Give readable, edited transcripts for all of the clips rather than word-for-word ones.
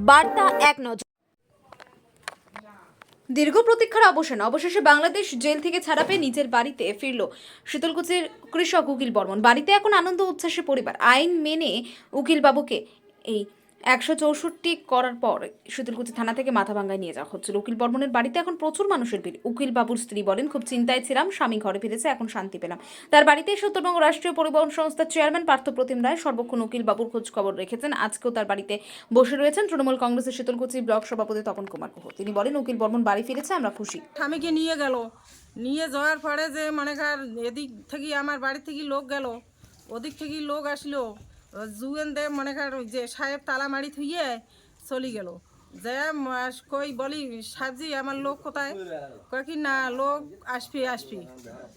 বার্তা এক নজর। দীর্ঘ প্রতীক্ষার অবশেষে বাংলাদেশ জেল থেকে ছাড়া পেয়ে নিজের বাড়িতে ফিরল শীতলকুচির কৃষক উকিল বর্মন। বাড়িতে এখন আনন্দ উচ্ছ্বাসে পরিবার। আইন মেনে উকিল বাবুকে এই 164 করার পর শীতলকুচি থানা থেকে মাথাভাঙ্গায় নিয়ে যাওয়া হচ্ছিল। উকিল বর্মনের বাড়িতে এখন প্রচুর মানুষের ভিড়। উকিল বাবুর স্ত্রী বলেন, খুব চিন্তায় ছিলাম, স্বামী ঘরে ফিরেছে, এখন শান্তি পেলাম। তার বাড়িতে উত্তরবঙ্গ রাষ্ট্রীয় পরিবহন সংস্থার চেয়ারম্যান পার্থপ্রতিম রায় সর্বক্ষণ উকিল বাবুর খোঁজ খবর রেখেছেন। আজকেও তার বাড়িতে বসে রয়েছেন তৃণমূল কংগ্রেসের শীতলকুচি ব্লক সভাপতি তপন কুমার গুহ। তিনি বলেন, উকিল বর্মন বাড়ি ফিরেছে, আমরা খুশি। স্বামীকে নিয়ে গেল, নিয়ে যাওয়ার পরে যে মনে কর এদিক থেকে আমার বাড়ি থেকে লোক গেল, ওদিক থেকে লোক আসলো, জুয়েন দে মনে কর যে সাহেব তালামারি থুইয়ে চলে গেল। যে কই বলি, সাহেবজি আমার লোক কোথায়? কয় কি না, লোক আসবি।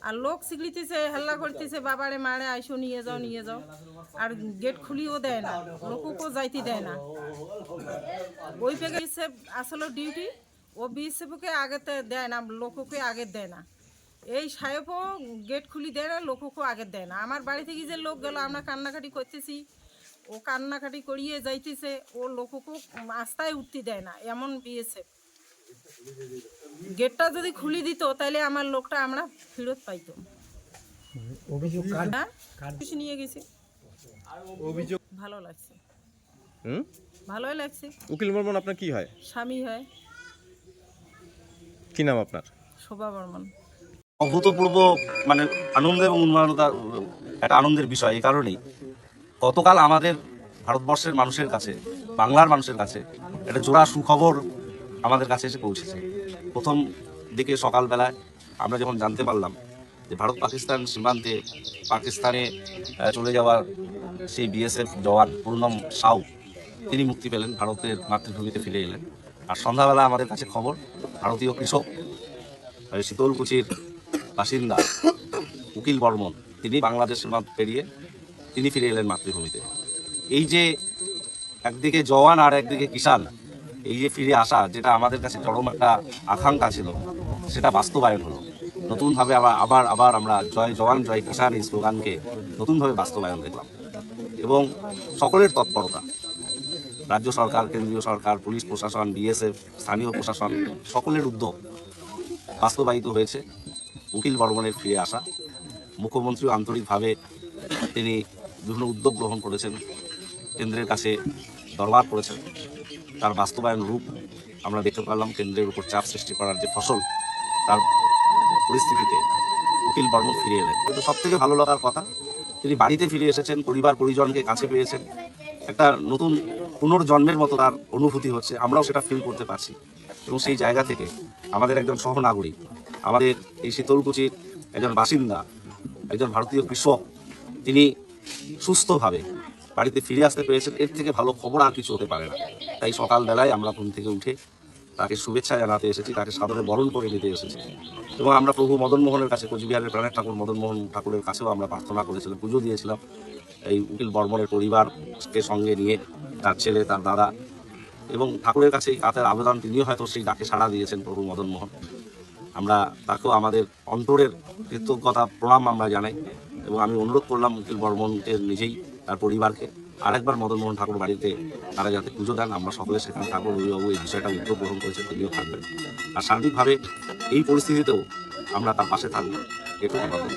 আর লোক শিখলিতেছে, হাল্লা করতেছে, বাবারে মারে আইসো, নিয়ে যাও। আর গেট খুলিও দেয় না, লোককেও যাইতে দেয় না। ওই পেগে আসলে ডিউটি, ও বিএসএফকে আগেতে দেয় না, লোককে আগে দেয় না। এই সাহেবও গেট খুলি দেয় না, লোককে আগে দেয় না। আমার বাড়ি থেকে যে লোক গেল, আমরা কান্নাকাটি করতেছি, ও কান্নাকাটি করিয়ে যাইতেছে, ও লোককে আস্তায় উঠতে দেয় না, এমন বিএসএফ। গেটটা যদি খুলি দিত তাহলে আমার লোকটা আমরা ফেরত পাইতাম। অভিযোগ নিয়ে গেছি, অভিযোগ ভালো লাগছে। ভালোই লাগছে। উকিল বর্মন আপনার কি হয়? স্বামী হয়। কি নাম আপনার? শোভা বর্মন। অভূতপূর্ব মানে আনন্দ এবং উন্মাদনার একটা আনন্দের বিষয়। এই কারণেই গতকাল আমাদের ভারতবর্ষের মানুষের কাছে, বাংলার মানুষের কাছে একটা জোড়া সুখবর আমাদের কাছে এসে পৌঁছেছে। প্রথম দিকে সকালবেলায় আমরা যখন জানতে পারলাম যে ভারত পাকিস্তান সীমান্তে পাকিস্তানে চলে যাওয়ার সেই বিএসএফ জওয়ান পূর্ণম সাউ তিনি মুক্তি পেলেন, ভারতের মাতৃভূমিতে ফিরে এলেন। আর সন্ধ্যাবেলা আমাদের কাছে খবর, ভারতীয় কৃষক শীতলকুচির বাসিন্দা উকিল বর্মন তিনি বাংলাদেশ সীমান্ত পেরিয়ে তিনি ফিরে এলেন মাতৃভূমিতে। এই যে একদিকে জওয়ান আর একদিকে কিষান, এই যে ফিরে আসা, যেটা আমাদের কাছে চরম একটা আকাঙ্ক্ষা ছিল, সেটা বাস্তবায়ন হলো। নতুনভাবে আবার আমরা জয় জওয়ান জয় কিষান এই স্লোগানকে নতুনভাবে বাস্তবায়ন দেখলাম। এবং সকলের তৎপরতা, রাজ্য সরকার, কেন্দ্রীয় সরকার, পুলিশ প্রশাসন, বিএসএফ, স্থানীয় প্রশাসন, সকলের উদ্যোগ বাস্তবায়িত হয়েছে উকিল বর্মনের ফিরে আসা। মুখ্যমন্ত্রীও আন্তরিকভাবে তিনি বিভিন্ন উদ্যোগ গ্রহণ করেছেন, কেন্দ্রের কাছে দরবার করেছেন। তার বাস্তবায়ন রূপ আমরা দেখতে পারলাম। কেন্দ্রের উপর চাপ সৃষ্টি করার যে ফসল, তার পরিস্থিতিতে উকিল বর্মন ফিরে এলেন। কিন্তু সবথেকে ভালো লাগার কথা, তিনি বাড়িতে ফিরে এসেছেন, পরিবার পরিজনকে কাছে পেয়েছেন, একটা নতুন পুনর্জন্মের মতো তার অনুভূতি হচ্ছে। আমরাও সেটা ফিল করতে পারছি। এবং সেই জায়গা থেকে আমাদের একজন সহনাগরিক, আমাদের এই শীতলকুচির একজন বাসিন্দা, একজন ভারতীয় কৃষক, তিনি সুস্থভাবে বাড়িতে ফিরে আসতে পেরেছেন। এর থেকে ভালো খবর আর কিছু হতে পারে না। তাই সকালবেলায় আমরা ঘুম থেকে উঠে তাকে শুভেচ্ছা জানাতে এসেছি, তাকে সাদরে বরণ করে নিতে এসেছি। এবং আমরা প্রভু মদনমোহনের কাছে, কোচবিহারের প্রাণের ঠাকুর মদনমোহন ঠাকুরের কাছেও আমরা প্রার্থনা করেছিলাম, পুজো দিয়েছিলাম এই উকিল বর্মনের পরিবারকে সঙ্গে নিয়ে, তার ছেলে, তার দাদা, এবং ঠাকুরের কাছে তাদের আবেদন, তিনিও হয়তো সেই ডাকে সাড়া দিয়েছেন প্রভু মদনমোহন। আমরা তাকেও আমাদের অন্তরের কৃতজ্ঞতা প্রণাম আমরা জানাই। এবং আমি অনুরোধ করলাম উকিল বর্মনকে নিজেই, তার পরিবারকে আরেকবার মদনমোহন ঠাকুর বাড়িতে তারা যাতে পুজো দেন। আমরা সকলে সেখানে থাকবো। রবিবাবু এই বিষয়টা উদ্যোগ গ্রহণ করেছেন, তিনিও থাকবেন। আর সার্বিকভাবে এই পরিস্থিতিতেও আমরা তার পাশে থাকবো, এটুকু কথা।